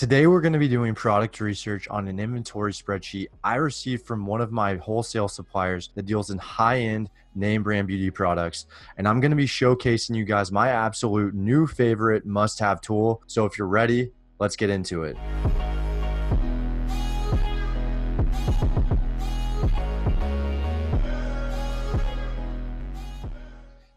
Today, we're going to be doing product research on an inventory spreadsheet I received from one of my wholesale suppliers that deals in high-end name brand beauty products. And I'm going to be showcasing you guys my absolute new favorite must-have tool. So if you're ready, let's get into it.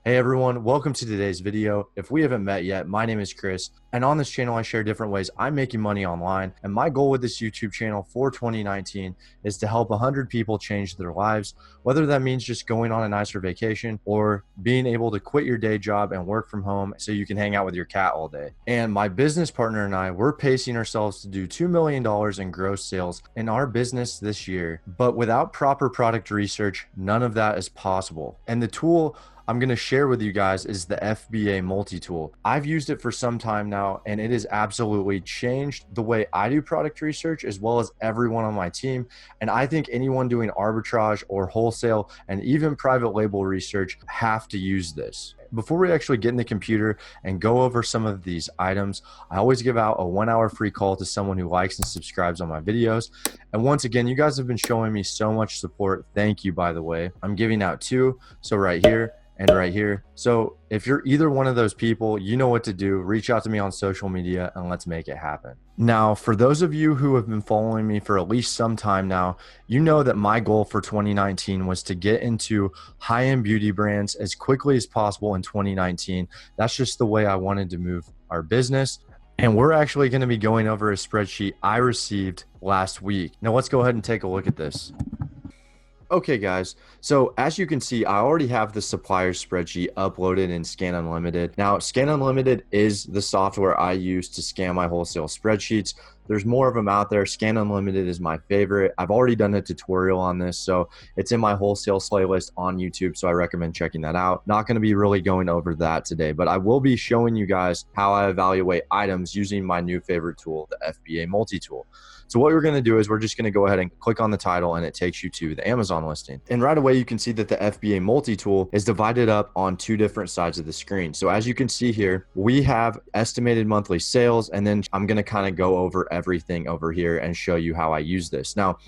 Hey everyone, welcome to today's video. If we haven't met yet, my name is Kris, and on this channel I share different ways I'm making money online. And my goal with this YouTube channel for 2019 is to help 100 people change their lives, whether that means just going on a nicer vacation or being able to quit your day job and work from home so you can hang out with your cat all day. And my business partner and I, we're pacing ourselves to do $2 million in gross sales in our business this year. But without proper product research, none of that is possible. And the tool I'm going to share with you guys is the FBA multi-tool. I've used it for some time now, and it has absolutely changed the way I do product research as well as everyone on my team. And I think anyone doing arbitrage or wholesale and even private label research have to use this. Before we actually get in the computer and go over some of these items, I always give out a 1-hour free call to someone who likes and subscribes on my videos. And once again, you guys have been showing me so much support. Thank you, by the way. I'm giving out 2, so right here and right here. So if you're either one of those people, you know what to do. Reach out to me on social media and let's make it happen. Now, for those of you who have been following me for at least some time now, you know that my goal for 2019 was to get into high-end beauty brands as quickly as possible in 2019. That's just the way I wanted to move our business. And we're actually going to be going over a spreadsheet I received last week. Now let's go ahead and take a look at this. Okay, guys, so as you can see, I already have the supplier spreadsheet uploaded in Scan Unlimited. Now, Scan Unlimited is the software I use to scan my wholesale spreadsheets. There's more of them out there. Scan Unlimited is my favorite. I've already done a tutorial on this, so it's in my wholesale playlist on YouTube, so I recommend checking that out. Not going to be really going over that today, but I will be showing you guys how I evaluate items using my new favorite tool, the FBA multi-tool. So what we're going to do is we're just going to go ahead and click on the title and it takes you to the Amazon listing. And right away, you can see that the FBA multi-tool is divided up on 2 different sides of the screen. So as you can see here, we have estimated monthly sales, and then I'm going to kind of go over everything over here and show you how I use this. Now,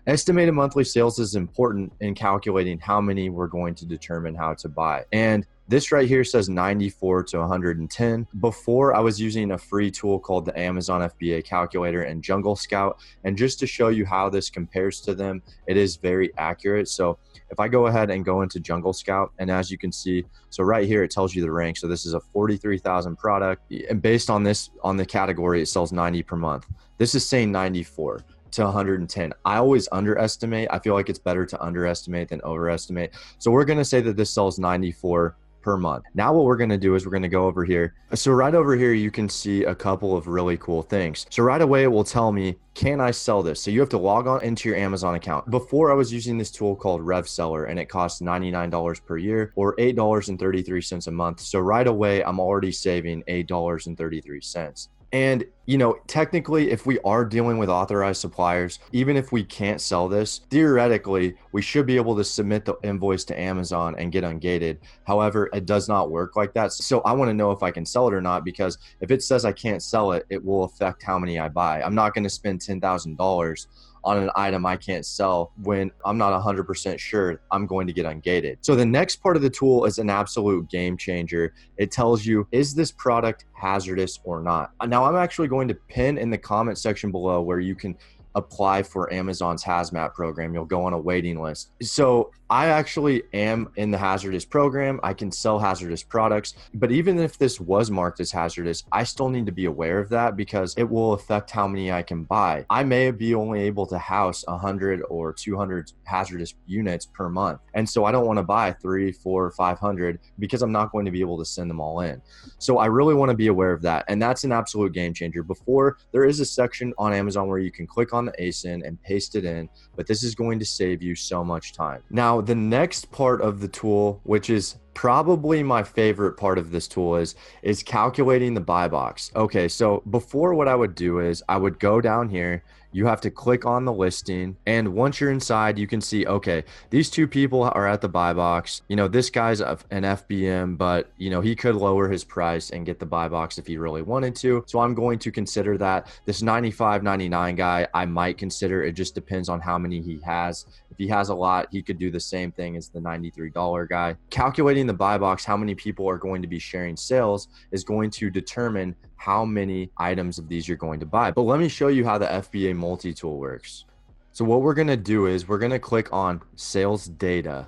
estimated monthly sales is important in calculating how many we're going to determine how to buy. And this right here says 94 to 110. Before, I was using a free tool called the Amazon FBA calculator and Jungle Scout. And just to show you how this compares to them, it is very accurate. So if I go ahead and go into Jungle Scout, and as you can see, so right here, it tells you the rank. So this is a 43,000 product. And based on this, on the category, it sells 90 per month. This is saying 94 to 110. I always underestimate. I feel like it's better to underestimate than overestimate. So we're going to say that this sells 94 per month. Now what we're going to do is we're going to go over here. So right over here, you can see a couple of really cool things. So right away, it will tell me, can I sell this? So you have to log on into your Amazon account. Before, I was using this tool called RevSeller, and it costs $99 per year or $8.33 a month. So right away, I'm already saving $8.33. And, you know, technically, if we are dealing with authorized suppliers, even if we can't sell this, theoretically, we should be able to submit the invoice to Amazon and get ungated. However, it does not work like that. So I want to know if I can sell it or not, because if it says I can't sell it, it will affect how many I buy. I'm not going to spend $10,000 on an item I can't sell when I'm not 100% sure I'm going to get ungated. So the next part of the tool is an absolute game changer. It tells you, is this product hazardous or not? Now, I'm actually going to pin in the comment section below where you can apply for Amazon's Hazmat program. You'll go on a waiting list. So I actually am in the hazardous program. I can sell hazardous products, but even if this was marked as hazardous, I still need to be aware of that because it will affect how many I can buy. I may be only able to house 100 or 200 hazardous units per month. And so I don't want to buy 300, 400, 500 because I'm not going to be able to send them all in. So I really want to be aware of that. And that's an absolute game changer. Before, there is a section on Amazon where you can click on the ASIN and paste it in, but this is going to save you so much time. Now, Now, the next part of the tool, which is probably my favorite part of this tool, is calculating the buy box. Okay, so before, what I would do is I would go down here. You have to click on the listing, and once you're inside, you can see, okay, these two people are at the buy box. You know, this guy's an FBM, but you know, he could lower his price and get the buy box if he really wanted to. So I'm going to consider that. This $95.99 guy, I might consider. It just depends on how many he has. If he has a lot, he could do the same thing as the $93 guy. Calculating the buy box, how many people are going to be sharing sales, is going to determine how many items of these you're going to buy. But let me show you how the FBA multi-tool works. So what we're going to do is we're going to click on sales data.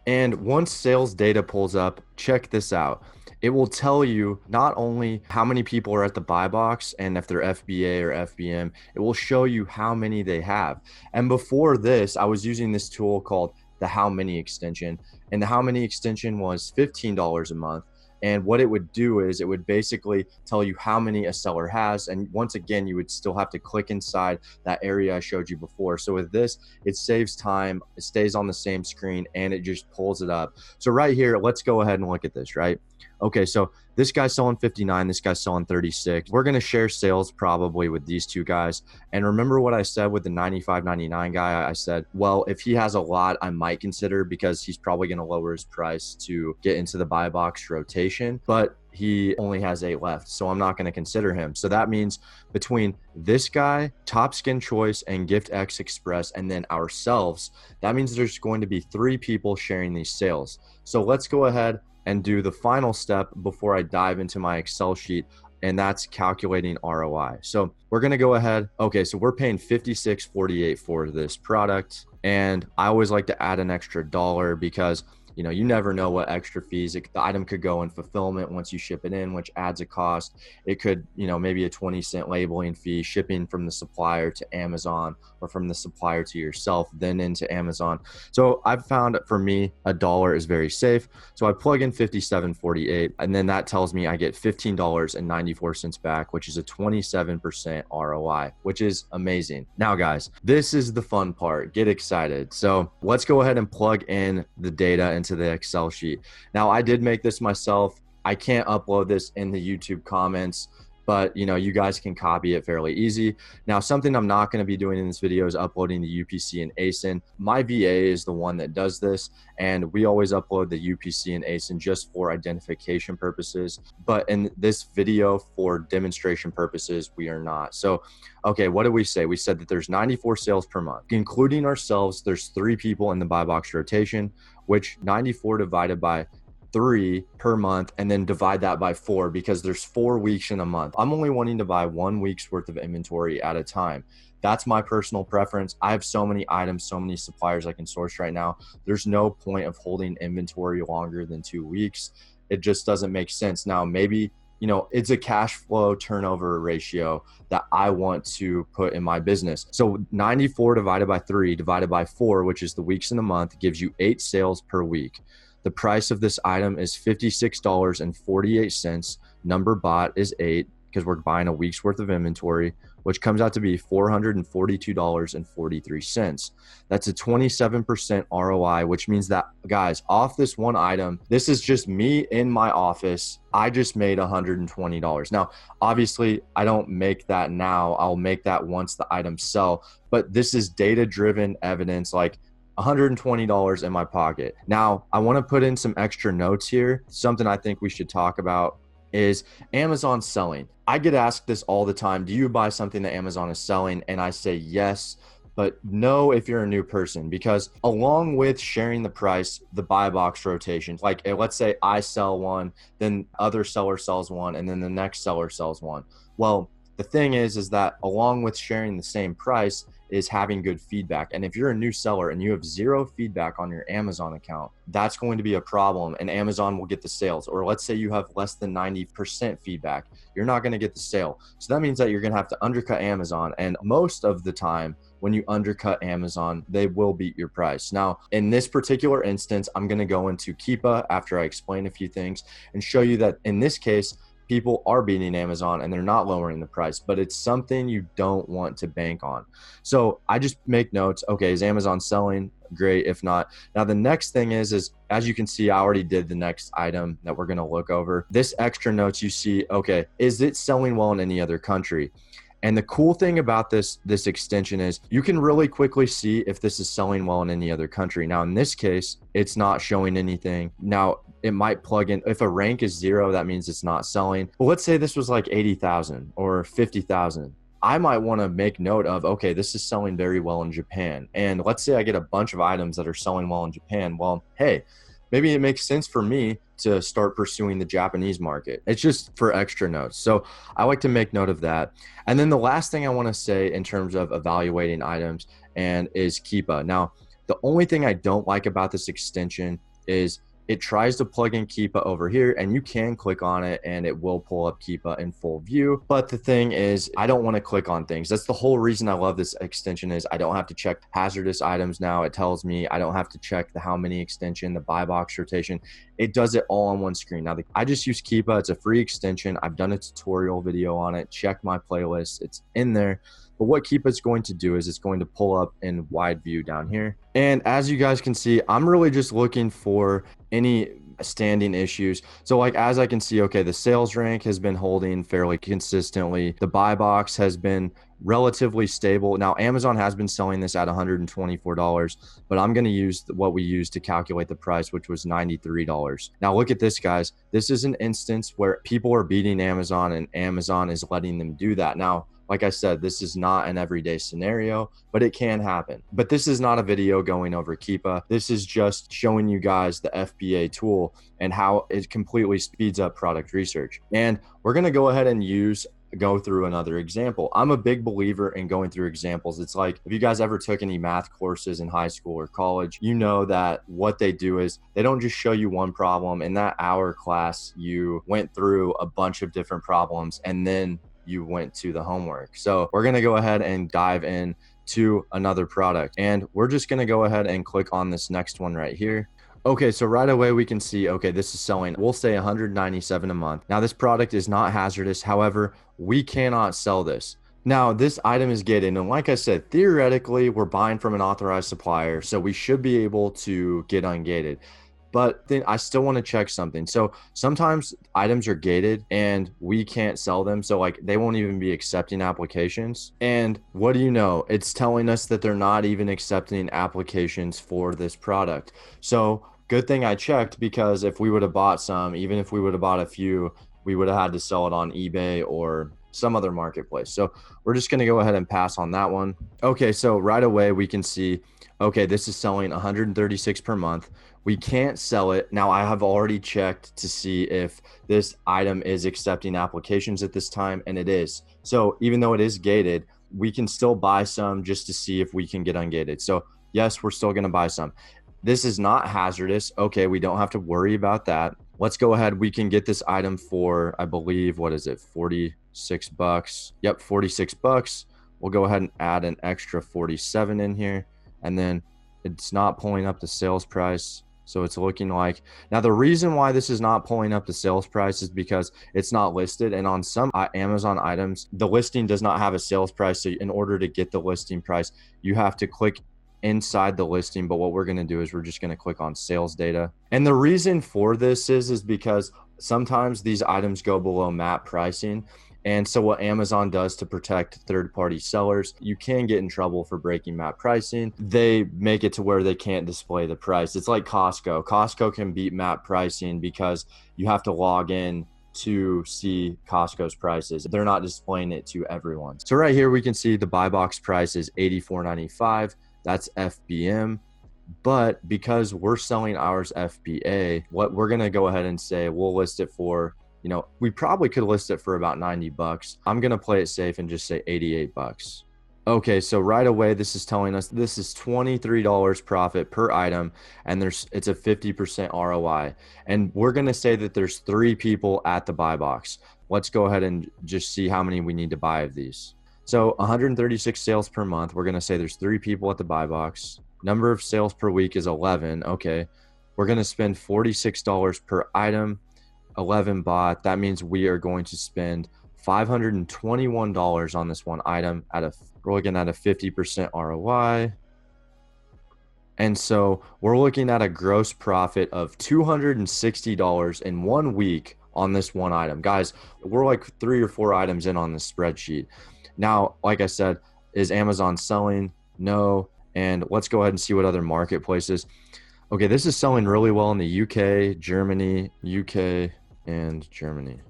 And once sales data pulls up, check this out. It will tell you not only how many people are at the buy box and if they're FBA or FBM, it will show you how many they have. And before this, I was using this tool called the how many extension, and the how many extension was $15 a month. And what it would do is it would basically tell you how many a seller has. And once again, you would still have to click inside that area I showed you before. So with this, it saves time, it stays on the same screen, and it just pulls it up. So right here, let's go ahead and look at this, right? Okay, so this guy's selling 59, this guy's selling 36. We're gonna share sales probably with these two guys. And remember what I said with the $95.99 guy? I said, well, if he has a lot, I might consider, because he's probably gonna lower his price to get into the buy box rotation, but he only has 8 left, so I'm not gonna consider him. So that means between this guy, Top Skin Choice, and Gift X Express, and then ourselves, that means there's going to be 3 people sharing these sales. So let's go ahead and do the final step before I dive into my Excel sheet, and that's calculating ROI. So we're gonna go ahead. Okay, so we're paying $56.48 for this product, and I always like to add an extra $1 because you know, you never know what extra fees. The item could go in fulfillment once you ship it in, which adds a cost. It could, you know, maybe a 20-cent labeling fee, shipping from the supplier to Amazon, or from the supplier to yourself, then into Amazon. So I've found for me, $1 is very safe. So I plug in $57.48, and then that tells me I get $15.94 back, which is a 27% ROI, which is amazing. Now, guys, this is the fun part. Get excited. So let's go ahead and plug in the data into the Excel sheet. Now, I did make this myself. I can't upload this in the YouTube comments, but you know, you guys can copy it fairly easy. Now, something I'm not going to be doing in this video is uploading the UPC and ASIN. My VA is the one that does this, and we always upload the UPC and ASIN just for identification purposes. But in this video, for demonstration purposes, we are not. So, okay, what did we say? We said that there's 94 sales per month. Including ourselves, there's 3 people in the buy box rotation, which 94 divided by 3 per month, and then divide that by 4 because there's 4 weeks in a month. I'm only wanting to buy 1 week's worth of inventory at a time. That's my personal preference. I have so many items, so many suppliers I can source right now. There's no point of holding inventory longer than 2 weeks. It just doesn't make sense. Now, maybe, you know, it's a cash flow turnover ratio that I want to put in my business. So 94 divided by 3 divided by 4, which is the weeks in the month, gives you 8 sales per week. The price of this item is $56.48. Number bought is 8 because we're buying a week's worth of inventory, which comes out to be $442.43. That's a 27% ROI, which means that, guys, off this one item, this is just me in my office, I just made $120. Now, obviously, I don't make that now. I'll make that once the items sell, but this is data-driven evidence, like $120 in my pocket. Now, I want to put in some extra notes here. Something I think we should talk about is Amazon selling. I get asked this all the time. Do you buy something that Amazon is selling? And I say yes, but no if you're a new person, because along with sharing the price, the buy box rotation, like let's say I sell one, then other seller sells one, and then the next seller sells one. Well, the thing is that along with sharing the same price is having good feedback. And if you're a new seller and you have 0 feedback on your Amazon account, that's going to be a problem, and Amazon will get the sales. Or let's say you have less than 90% feedback, you're not going to get the sale. So that means that you're going to have to undercut Amazon. And most of the time, when you undercut Amazon, they will beat your price. Now, in this particular instance, I'm going to go into Keepa after I explain a few things and show you that in this case, people are beating Amazon and they're not lowering the price, but it's something you don't want to bank on. So I just make notes. Okay, is Amazon selling? Great. If not, now the next thing is as you can see, I already did the next item that we're going to look over. This extra notes, you see, okay, is it selling well in any other country? And the cool thing about this extension is you can really quickly see if this is selling well in any other country. Now, in this case, it's not showing anything. Now, it might plug in. If a rank is 0, that means it's not selling. But let's say this was like 80,000 or 50,000. I might want to make note of, okay, this is selling very well in Japan. And let's say I get a bunch of items that are selling well in Japan. Well, hey, maybe it makes sense for me to start pursuing the Japanese market. It's just for extra notes. So I like to make note of that. And then the last thing I want to say in terms of evaluating items and is Keepa. Now, the only thing I don't like about this extension is it tries to plug in Keepa over here, and you can click on it and it will pull up Keepa in full view. But the thing is, I don't want to click on things. That's the whole reason I love this extension is I don't have to check hazardous items now. It tells me I don't have to check the how many extension, the buy box rotation. It does it all on one screen. Now, I just use Keepa. It's a free extension. I've done a tutorial video on it. Check my playlist. It's in there. But what Keepa is going to do is it's going to pull up in wide view down here. And as you guys can see, I'm really just looking for any standing issues. So like, as I can see, okay, the sales rank has been holding fairly consistently. The buy box has been relatively stable. Now, Amazon has been selling this at $124, but I'm going to use what we used to calculate the price, which was $93. Now, look at this, guys. This is an instance where people are beating Amazon and Amazon is letting them do that. Now, like I said, this is not an everyday scenario, but it can happen. But this is not a video going over Keepa. This is just showing you guys the FBA tool and how it completely speeds up product research. And we're going to go ahead and go through another example. I'm a big believer in going through examples. It's like if you guys ever took any math courses in high school or college, you know that what they do is they don't just show you one problem. In that hour class, you went through a bunch of different problems and then you went to the homework. So we're going to go ahead and dive in to another product, and we're just going to go ahead and click on this next one right here. Okay, so right away we can see, okay, this is selling, we'll say $197 a month. Now this product is not hazardous. However, we cannot sell this. Now this item is gated, and like I said, theoretically we're buying from an authorized supplier, so we should be able to get ungated. But then I still want to check something. So sometimes items are gated and we can't sell them. So like they won't even be accepting applications. And what do you know? It's telling us that they're not even accepting applications for this product. So good thing I checked, because if we would have bought some, even if we would have bought a few, we would have had to sell it on eBay or some other marketplace. So we're just going to go ahead and pass on that one. Okay, so right away we can see, okay, this is selling $136 per month. We can't sell it. Now I have already checked to see if this item is accepting applications at this time, and it is. So even though it is gated, we can still buy some just to see if we can get ungated. So yes, we're still going to buy some. This is not hazardous. Okay, we don't have to worry about that. Let's go ahead. We can get this item for, I believe, what is it? 46 bucks. Yep, 46 bucks. We'll go ahead and add an extra 47 in here. And then it's not pulling up the sales price. So it's looking like, now the reason why this is not pulling up the sales price is because it's not listed. And on some Amazon items, the listing does not have a sales price. So in order to get the listing price, you have to click inside the listing. But what we're going to do is we're just going to click on sales data. And the reason for this is because sometimes these items go below MAP pricing. And so what Amazon does to protect third-party sellers, you can get in trouble for breaking MAP pricing. They make it to where they can't display the price. It's like Costco. Costco can beat MAP pricing because you have to log in to see Costco's prices. They're not displaying it to everyone. So right here, we can see the buy box price is $84.95. That's FBM. But because we're selling ours FBA, what we're going to go ahead and say, we'll list it for, we probably could list it for about 90 bucks. I'm going to play it safe and just say 88 bucks. Okay, so right away, this is telling us this is $23 profit per item, and it's a 50% ROI. And we're going to say that there's 3 people at the buy box. Let's go ahead and just see how many we need to buy of these. So 136 sales per month. We're going to say there's 3 people at the buy box. Number of sales per week is 11. Okay, we're going to spend $46 per item. 11 bought. That means we are going to spend $521 on this one item we're looking at a 50% ROI. And so we're looking at a gross profit of $260 in 1 week on this one item. Guys, we're like 3 or 4 items in on this spreadsheet. Now, like I said, is Amazon selling? No. And let's go ahead and see what other marketplaces. Okay, this is selling really well in the UK, Germany, UK, and Germany.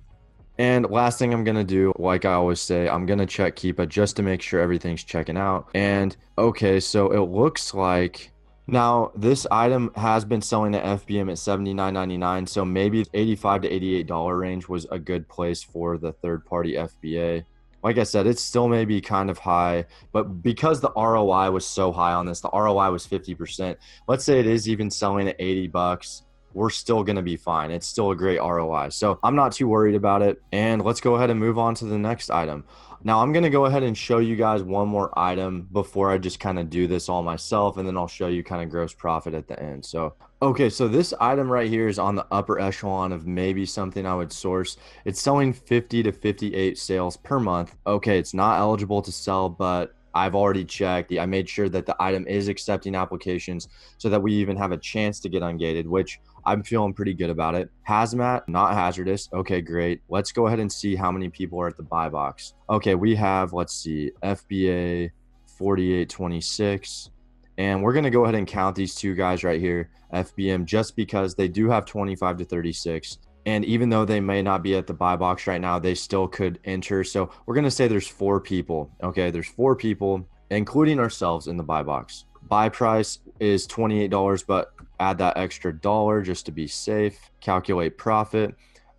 And last thing I'm going to do, like I always say, I'm going to check Keepa just to make sure everything's checking out. And okay, so it looks like now this item has been selling at FBM at $79.99. So maybe $85 to $88 range was a good place for the third party FBA. Like I said, it's still maybe kind of high, but because the ROI was so high on this, the ROI was 50%. Let's say it is even selling at 80 bucks. We're still going to be fine. It's still a great ROI. So I'm not too worried about it. And let's go ahead and move on to the next item. Now I'm going to go ahead and show you guys one more item before I just kind of do this all myself. And then I'll show you kind of gross profit at the end. So, okay. So this item right here is on the upper echelon of maybe something I would source. It's selling 50 to 58 sales per month. Okay. It's not eligible to sell, but I've already checked. I made sure that the item is accepting applications so that we even have a chance to get ungated, which I'm feeling pretty good about it. Hazmat, not hazardous. Okay, great. Let's go ahead and see how many people are at the buy box. Okay, we have, let's see, FBA 4826. And we're going to go ahead and count these two guys right here, FBM, just because they do have 25 to 36. And even though they may not be at the buy box right now, they still could enter. So we're going to say there's 4 people. Okay, there's 4 people, including ourselves, in the buy box. Buy price is $28, but add that extra dollar just to be safe. Calculate profit.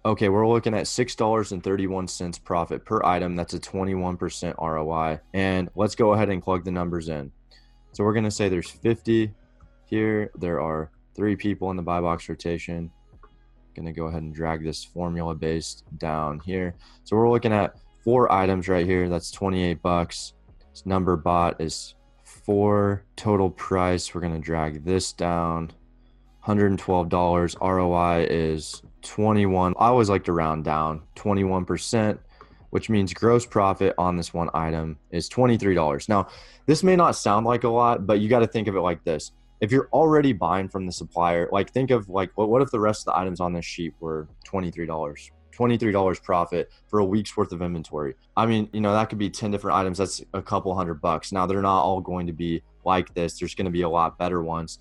Okay, we're looking at $6.31 profit per item. That's a 21% ROI. And let's go ahead and plug the numbers in. So we're going to say there's 50 here. There are 3 people in the buy box rotation. Going to go ahead and drag this formula based down here. So we're looking at 4 items right here. That's 28 bucks. This number bought is 4. Total price, we're going to drag this down. $112. ROI is 21. I always like to round down, 21%, which means gross profit on this one item is $23. Now, this may not sound like a lot, but you got to think of it like this. If you're already buying from the supplier, like think of like, what if the rest of the items on this sheet were $23? $23 profit for a week's worth of inventory. I mean, you know, that could be 10 different items. That's a couple $100. Now, they're not all going to be like this. There's going to be a lot better ones.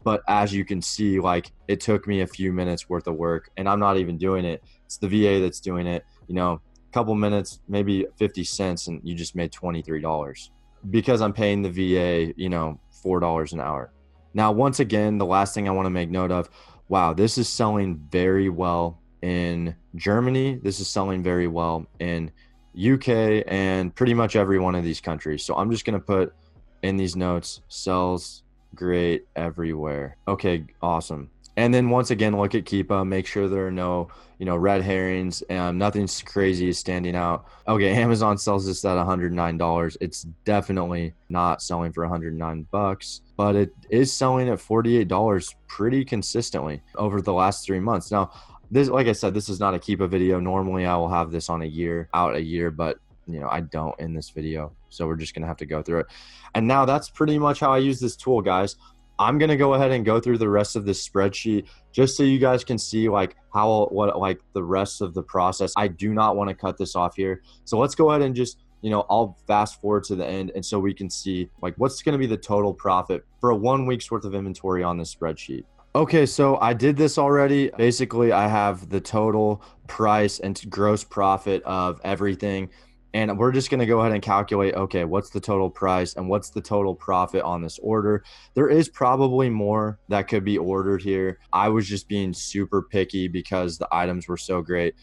But as you can see, like it took me a few minutes worth of work, and I'm not even doing it. It's the VA that's doing it. You know, a couple minutes, maybe 50 cents, and you just made $23 because I'm paying the VA, you know, $4 an hour. Now, once again, the last thing I want to make note of, wow, this is selling very well in Germany. This is selling very well in UK and pretty much every one of these countries. So I'm just going to put in these notes, sells great everywhere. Okay, awesome. And then once again, look at Keepa, make sure there are no, you know, red herrings, and nothing's crazy is standing out. Okay, Amazon sells this at $109. It's definitely not selling for $109, but it is selling at $48 pretty consistently over the last 3 months. Now, this, like I said, this is not a Keepa video. Normally I will have this on a year, but you know, I don't in this video. So we're just going to have to go through it. And now that's pretty much how I use this tool, guys. I'm going to go ahead and go through the rest of this spreadsheet just so you guys can see like like the rest of the process. I do not want to cut this off here. So let's go ahead and just, you know, I'll fast forward to the end. And so we can see like what's going to be the total profit for a 1 week's worth of inventory on this spreadsheet. Okay, so I did this already. Basically, I have the total price and gross profit of everything. And we're just going to go ahead and calculate, okay, what's the total price and what's the total profit on this order? There is probably more that could be ordered here. I was just being super picky because the items were so great.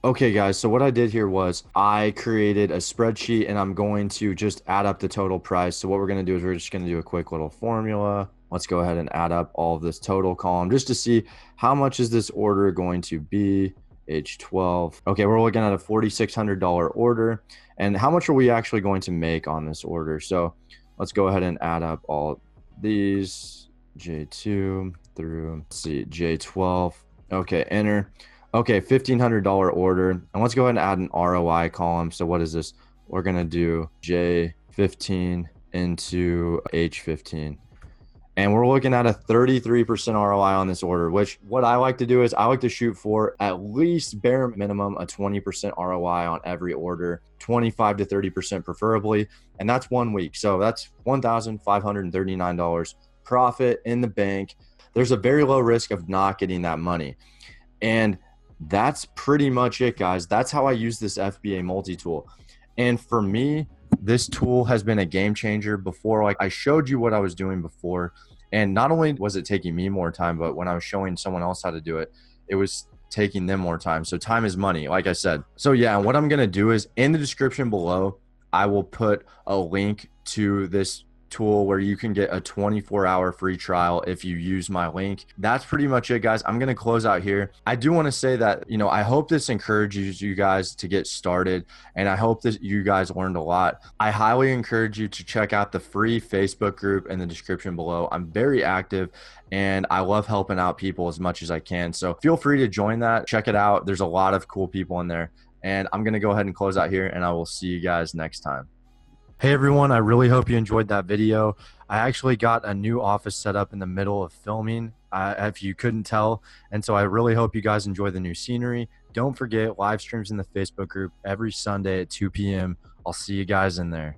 Okay, guys, so what I did here was I created a spreadsheet and I'm going to just add up the total price. So what we're going to do is we're just going to do a quick little formula. Let's go ahead and add up all of this total column just to see how much is this order going to be. H12. Okay, we're looking at a $4,600 order. And how much are we actually going to make on this order? So let's go ahead and add up all these, J2 through, let's see, J12. Okay, enter. Okay, $1,500 order. And let's go ahead and add an ROI column. So what is this? We're going to do J15 into H15. And we're looking at a 33% ROI on this order, which what I like to do is I like to shoot for at least bare minimum a 20% ROI on every order, 25 to 30% preferably. And that's 1 week. So that's $1,539 profit in the bank. There's a very low risk of not getting that money. And that's pretty much it, guys. That's how I use this FBA multi-tool. And for me, this tool has been a game changer. Before, like I showed you what I was doing before, and not only was it taking me more time, but when I was showing someone else how to do it, it was taking them more time. So time is money, like I said. So yeah, what I'm gonna do is in the description below, I will put a link to this tool where you can get a 24-hour free trial if you use my link. That's pretty much it, guys. I'm going to close out here. I do want to say that, I hope this encourages you guys to get started, and I hope that you guys learned a lot. I highly encourage you to check out the free Facebook group in the description below. I'm very active and I love helping out people as much as I can. So feel free to join that. Check it out. There's a lot of cool people in there. And I'm going to go ahead and close out here, and I will see you guys next time. Hey everyone, I really hope you enjoyed that video. I actually got a new office set up in the middle of filming, if you couldn't tell. And so I really hope you guys enjoy the new scenery. Don't forget, live streams in the Facebook group every Sunday at 2 p.m. I'll see you guys in there.